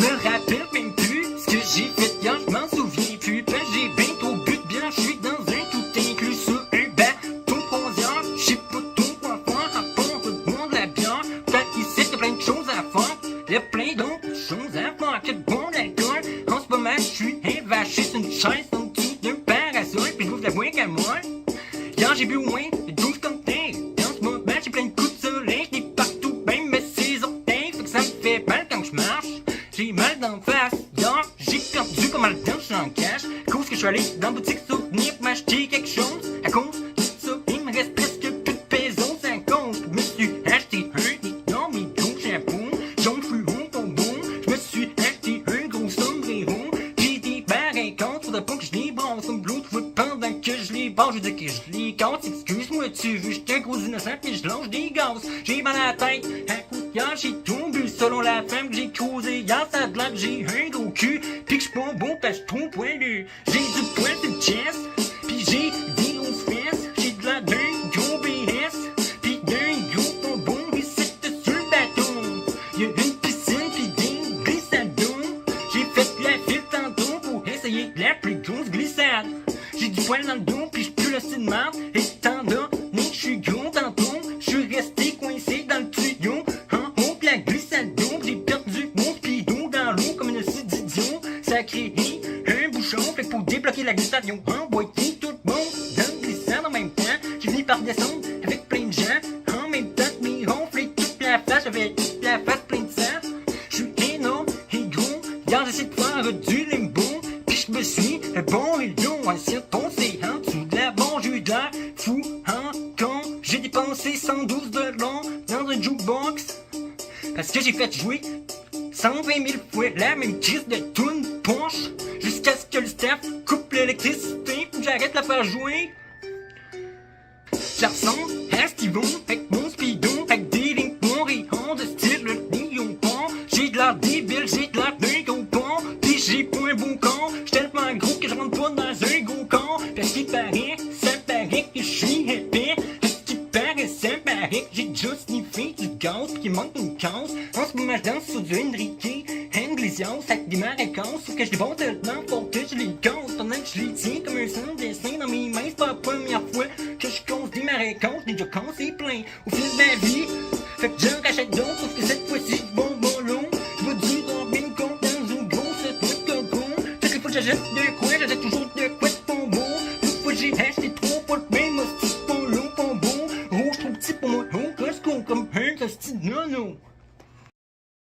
Je me rappelle même plus ce que j'ai fait hier, je m'en souviens plus. Ben j'ai bien trop bu de bière, je suis dans un tout inclus sur un bateau croisière. Je sais pas trop quoi faire à part de boire de la bière. Fait qu'ici y'a plein de choses à faire, y'a plein d'autres choses à faire que de boire de l'alcool. En ce moment je suis invaché sur une chaise en dessous d'un parasol, pis je bouffe la boîte à moi. Hier j'ai bu au moins 12 cocktails. En ce moment j'ai plein de coups de soleil, j'n'ai partout, même mes 6 orteils. Fait que ça me fait mal quand je marche. J'ai mal d'en face, hier j'ai perdu pas mal de temps, j'en cache. À cause que je suis allé dans la boutique souvenir pour m'acheter quelque chose. À cause de ça, il me reste presque plus de pesos à compte. Je me suis acheté un énorme gros chapeau, jaune fluo bonbon. Je me suis acheté un gros sombrero. J'ai des barres comptes, faudrait pas que je les brasse comme Bluetooth pendant que je les barre. Je veux dire que je les casse, excuse-moi tu veux, j'étais un gros innocent pis je lâche des gaz. J'ai mal à la tête, à coup de hier j'ai tout bu selon la femme que j'ai causé. Hier ça a de l'air que j'ai un gros cul, pis que j'suis pas bon pis j'suis trop poilu. J'ai du poil sur le chest, pis j'ai des grosses fesses. J'ai de l'air d'un gros BS, pis d'un gros bonbon ici sur le bateau. Y'a une piscine pis des glissadons. J'ai fait la file tantôt pour essayer la plus grosse glissade. J'ai du poil dans le dos pis j'pue le style de merde. Et étant donné que j'suis gros tantôt, j'suis resté coincé dans le tuyau. En haut pis la glissade d'eau, j'ai perdu mon speedo dans l'eau comme une scie d'idiot. Ça a créé un bouchon, fait que pour débloquer la glissade, ils ont emboîté tout le monde dans le glissade en même temps. J'ai fini par descendre avec plein de gens. En même temps que mes ronflés toute la face, j'avais toute la face pleine de sang. J'suis énorme et gros, hier j'essaie de faire du limbo. Pis j'me suis bon et long, assis poncé en dessous de la bon, j'ai eu de l'air fou en con. J'ai dépensé 112 $ dans un jukebox parce que j'ai fait jouer 120 000 fois la même crise de tune punch jusqu'à ce que le staff coupe l'électricité pour que j'arrête de la faire jouer. Je ressemble à Steven avec mon speedo, avec des lignes noires et rondes de style le lion pont. J'ai de l'air débile, j'ai de l'air d'un gros pont, pis j'ai pas un bon con. J'suis tellement gros que je rentre pas dans un gros con. Pis à ce qui paraît, ça paraît que je suis épais. À ce qui paraît, ça paraît que j'ai déjà sniffé du gaz pis qu'il manque une case. En ce moment je danse sur du Enrique Iglesias avec des maracas. Sauf que je les bats tellement fort que je les casse pendant que je les tiens comme un sang dessin dans mes mains. C'est pas la première fois que je cause des maracas, j'ai déjà cassé plein au fil de ma vie. Fait que j'en rachète d'autres, sauf que cette fois-ci je bonbon long. Je vais du Robin Coke dans une grosse truc de con. Fait qu'il faut que j'achète deux